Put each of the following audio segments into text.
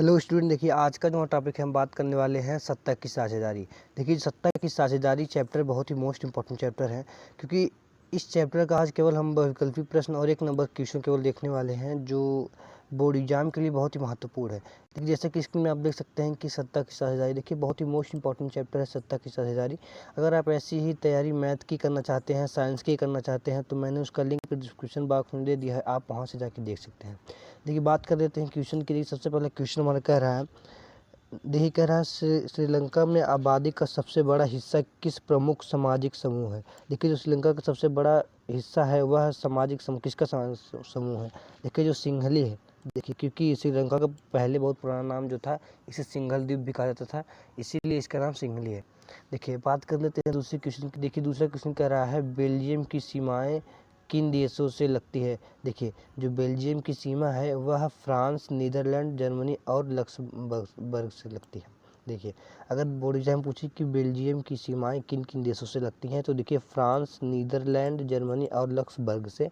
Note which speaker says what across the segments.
Speaker 1: Hello student, देखिए आज का जो टॉपिक है हम बात करने वाले हैं सत्ता की साझेदारी। देखिए सत्ता की साझेदारी चैप्टर बहुत ही मोस्ट इंपॉर्टेंट चैप्टर है, क्योंकि इस चैप्टर का आज केवल हम वैकल्पिक प्रश्न और एक नंबर क्वेश्चन केवल देखने वाले हैं, जो बोर्ड एग्जाम के लिए बहुत ही महत्वपूर्ण है। देखिए जैसे कि स्क्रीन में आप देख सकते हैं कि सत्ता की साझेदारी, देखिए बहुत ही मोस्ट इंपॉर्टेंट चैप्टर है सत्ता की साझेदारी। अगर आप ऐसी ही तैयारी मैथ की करना चाहते हैं, साइंस की करना चाहते हैं, तो मैंने उसका लिंक डिस्क्रिप्शन बॉक्स में दे दिया है, आप वहाँ से जाके देख सकते हैं। देखिए बात कर लेते हैं क्वेश्चन की। सबसे पहले क्वेश्चन हमारा कह रहा है, देखिए कह रहा है श्रीलंका में आबादी का सबसे बड़ा हिस्सा किस प्रमुख सामाजिक समूह है। देखिए जो श्रीलंका का सबसे बड़ा हिस्सा है वह सामाजिक समूह किसका समूह है। देखिए जो सिंहली है। देखिए क्योंकि श्रीलंका का पहले बहुत पुराना नाम जो था, इसे सिंघल द्वीप भी कहा जाता था, इसीलिए इसका नाम सिंहली है। देखिए बात कर लेते हैं दूसरे क्वेश्चन की। देखिए दूसरा क्वेश्चन कह रहा है बेल्जियम की सीमाएं किन देशों से लगती है। देखिए जो बेल्जियम की सीमा है वह फ्रांस, नीदरलैंड, जर्मनी और लक्समबर्ग से लगती है। देखिए अगर बोर्ड एग्जाम पूछे कि बेल्जियम की सीमाएं किन किन देशों से लगती हैं, तो देखिए फ्रांस, नीदरलैंड, जर्मनी और लक्समबर्ग से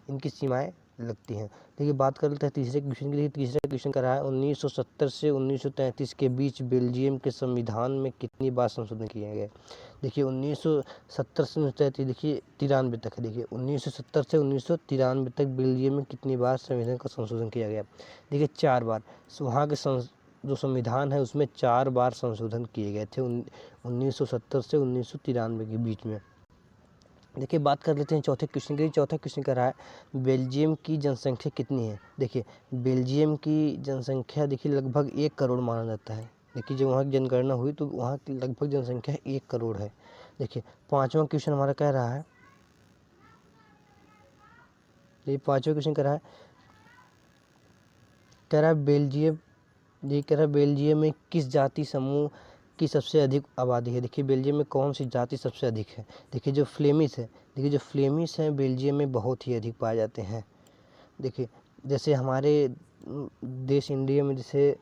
Speaker 1: इनकी सीमाएं लगती हैं। देखिए बात कर लेते हैं तीसरे क्वेश्चन के लिए। तीसरा क्वेश्चन कर रहा है 1970 से 1933 के बीच बेल्जियम के संविधान में कितनी बार संशोधन किए गए। देखिए 1970 से 1933, देखिए 93 तक है। देखिए 1970 से 1993 तक बेल्जियम में कितनी बार संविधान का संशोधन किया गया। देखिए 4 बार। वहाँ के जो संविधान है उसमें 4 बार संशोधन किए गए थे 1970 से 1993 के बीच में। देखिए बात कर लेते हैं चौथे क्वेश्चन की। चौथा क्वेश्चन कर रहा है बेल्जियम की जनसंख्या कितनी है। देखिए बेल्जियम की जनसंख्या देखिए लगभग 1 करोड़ माना जाता है। देखिए जब वहाँ की जनगणना हुई तो वहाँ की लगभग जनसंख्या 1 करोड़ है। देखिए पाँचवा क्वेश्चन हमारा कह रहा है, ये पाँचवा क्वेश्चन कह रहा है बेल्जियम, ये कह रहा है बेल्जियम में किस जाति समूह की सबसे अधिक आबादी है। देखिए बेल्जियम में कौन सी जाति सबसे अधिक है। देखिए जो फ्लेमिश है, देखिए जो फ्लेमिश हैं बेल्जियम में बहुत ही अधिक पाए जाते हैं। देखिए जैसे हमारे देश इंडिया में जैसे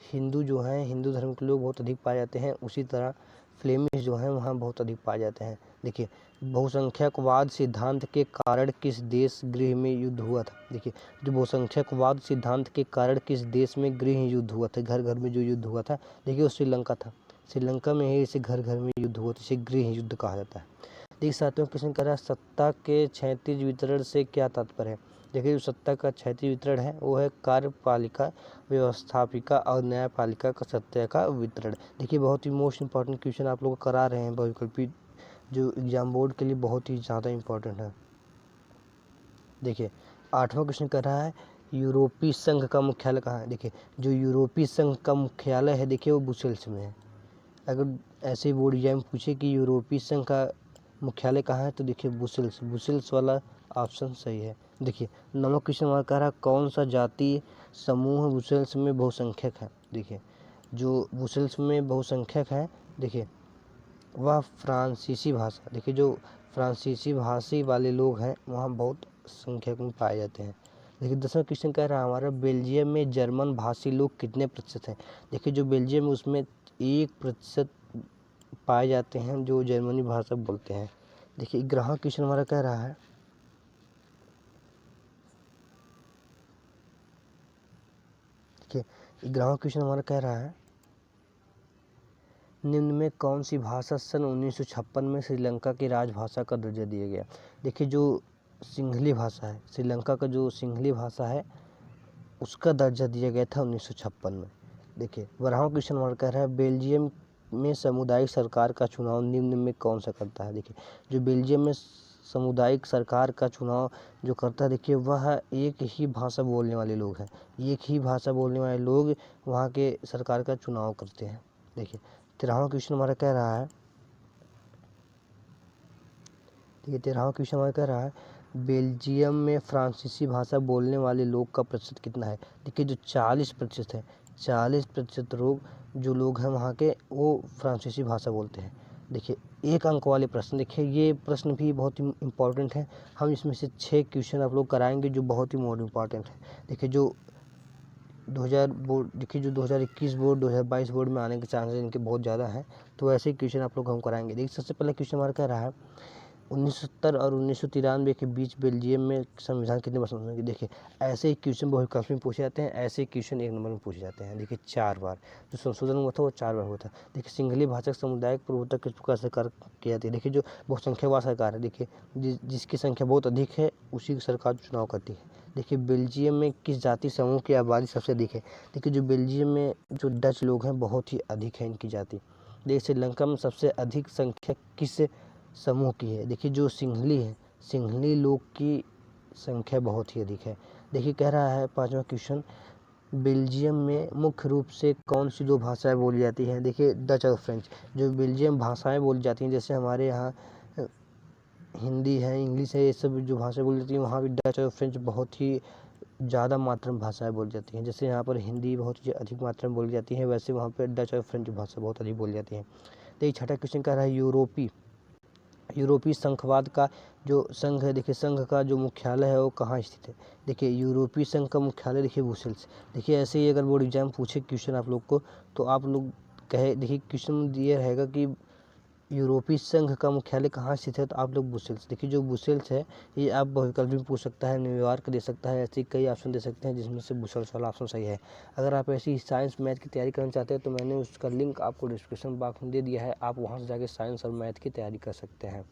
Speaker 1: हिंदू जो हैं, हिंदू धर्म के लोग बहुत अधिक पाए जाते हैं, उसी तरह फ्लेमिश जो हैं वहाँ बहुत अधिक पाए जाते हैं। देखिए बहुसंख्यकवाद सिद्धांत के कारण किस देश गृह में युद्ध हुआ था। देखिए जो बहुसंख्यकवाद सिद्धांत के कारण किस देश में गृह युद्ध हुआ था, घर घर में जो युद्ध हुआ था, देखिए वो श्रीलंका था। श्रीलंका में ही इसे घर घर में युद्ध हुआ था, इसे गृह युद्ध कहा जाता है। देखिए सातवां क्वेश्चन कह रहा है सत्ता के क्षैतिज वितरण से क्या तात्पर्य है। देखिए जो सत्ता का क्षैतिज वितरण है वो है कार्यपालिका, व्यवस्थापिका और न्यायपालिका का सत्ता का वितरण। देखिए बहुत ही मोस्ट इंपॉर्टेंट क्वेश्चन आप लोग करा रहे हैं बहुविकल्पी, जो एग्जाम बोर्ड के लिए बहुत ही ज़्यादा इम्पोर्टेंट है। देखिए आठवां क्वेश्चन कर रहा है यूरोपीय संघ का मुख्यालय कहाँ है। देखिए जो यूरोपीय संघ का मुख्यालय है देखिए वो ब्रुसेल्स में है। अगर ऐसे बोर्ड एग्जाम पूछे कि यूरोपीय संघ का मुख्यालय कहाँ है, तो देखिए ब्रुसेल्स वाला ऑप्शन सही है। देखिए नौवां क्वेश्चन हमारा कह रहा है कौन सा जातीय समूह ब्रुसेल्स में बहुसंख्यक है। देखिए जो ब्रुसेल्स में बहुसंख्यक है, देखिए वह फ्रांसीसी भाषा, देखिए जो फ्रांसीसी भाषी वाले लोग हैं वहाँ बहुत संख्यक में पाए जाते हैं। देखिए 10वां क्वेश्चन कह रहा है हमारा बेल्जियम में जर्मन भाषी लोग कितने प्रतिशत हैं। देखिए जो बेल्जियम में उसमें 1% पाए जाते हैं जो जर्मनी भाषा बोलते हैं। देखिए 11वां क्वेश्चन हमारा कह रहा है, देखिए 11वां क्वेश्चन हमारा कह रहा है निम्न में कौन सी भाषा सन 1956 में श्रीलंका की राजभाषा का दर्जा दिया गया। देखिए जो सिंहली भाषा है, श्रीलंका का जो सिंहली भाषा है उसका दर्जा दिया गया था 1956 में। देखिए 12वां क्वेश्चन हमारा कह रहा है बेल्जियम में सामुदायिक सरकार का चुनाव निम्न में कौन सा करता है। देखिए जो बेल्जियम में सामुदायिक सरकार का चुनाव जो करता है, देखिए वह एक ही भाषा बोलने वाले लोग हैं, एक ही भाषा बोलने वाले लोग वहाँ के सरकार का चुनाव करते हैं। देखिए 13वां क्वेश्चन हमारा कह रहा है, देखिए 13वां क्वेश्चन हमारा कह रहा है बेल्जियम में फ्रांसीसी भाषा बोलने वाले लोग का प्रतिशत कितना है। देखिए जो 40% है, 40% जो लोग हैं वहाँ के वो फ्रांसीसी भाषा बोलते हैं। देखिए 1 अंक वाले प्रश्न, देखिए ये प्रश्न भी बहुत ही इम्पोर्टेंट है। हम इसमें से 6 क्वेश्चन आप लोग कराएंगे जो बहुत ही मोर इम्पॉर्टेंट है। देखिए जो 2000 बोर्ड, देखिए जो 2021 बोर्ड 2022 बोर्ड में आने के चांसेस इनके बहुत ज़्यादा हैं, तो ऐसे ही क्वेश्चन आप लोग हम कराएंगे। देखिए सबसे पहले क्वेश्चन हमारा कह रहा है 1970 और 1993 के बीच बेल्जियम में संविधान कितने बार संशोधन किया? देखिए ऐसे ही क्वेश्चन बहुविकल्पी में पूछे जाते हैं, ऐसे क्वेश्चन 1 नंबर में पूछे जाते हैं। देखिए 4 बार जो संशोधन हुआ था वो 4 बार हुआ था। देखिए सिंघली भाषक समुदाय की प्रभुत्व किस प्रकार से सरकार की जाती है? देखिए जो बहुसंख्यवाद सरकार है, देखिए जिसकी संख्या बहुत अधिक है उसी की सरकार चुनाव करती है। देखिए बेल्जियम में किस जाति समूह की आबादी सबसे अधिक है? देखिए जो बेल्जियम में जो डच लोग हैं बहुत ही अधिक है इनकी जाति। देखिए श्रीलंका में सबसे अधिक संख्या किस समूह की है? देखिए जो सिंघली है, सिंघली लोग की संख्या बहुत ही अधिक है। देखिए कह रहा है 5वां क्वेश्चन, बेल्जियम में मुख्य रूप से कौन सी 2 भाषाएं बोली जाती हैं? देखिए डच और फ्रेंच। जो बेल्जियम भाषाएं बोली जाती हैं जैसे हमारे यहाँ हिंदी है, इंग्लिश है, ये सब जो भाषाएं बोली जाती हैं वहाँ भी डच और फ्रेंच बहुत ही ज़्यादा मात्रा में भाषाएं बोली जाती हैं। जैसे यहाँ पर हिंदी बहुत ही अधिक मात्रा में बोली जाती है, वैसे वहाँ पर डच और फ्रेंच भाषा बहुत अधिक बोली जाती है। देखिए 6वां क्वेश्चन कह रहा है यूरोपीय संघवाद का जो संघ है, देखिए संघ का जो मुख्यालय है वो कहाँ स्थित है? देखिए यूरोपीय संघ का मुख्यालय देखिए ब्रुसेल्स। देखिए ऐसे ही अगर बोर्ड एग्जाम पूछे क्वेश्चन आप लोग को तो आप लोग कहे, देखिए क्वेश्चन ये रहेगा कि यूरोपीय संघ का मुख्यालय कहाँ स्थित है, तो आप लोग ब्रुसेल्स। देखिए जो ब्रुसेल्स है ये आप बहुविकल्प में पूछ सकता है, न्यूयॉर्क दे सकता है, ऐसे कई ऑप्शन दे सकते हैं जिसमें से ब्रुसेल्स वाला ऑप्शन सही है। अगर आप ऐसी साइंस मैथ की तैयारी करना चाहते हैं तो मैंने उसका लिंक आपको डिस्क्रिप्शन बॉक्स में दे दिया है, आप वहाँ से जाकर साइंस और मैथ की तैयारी कर सकते हैं।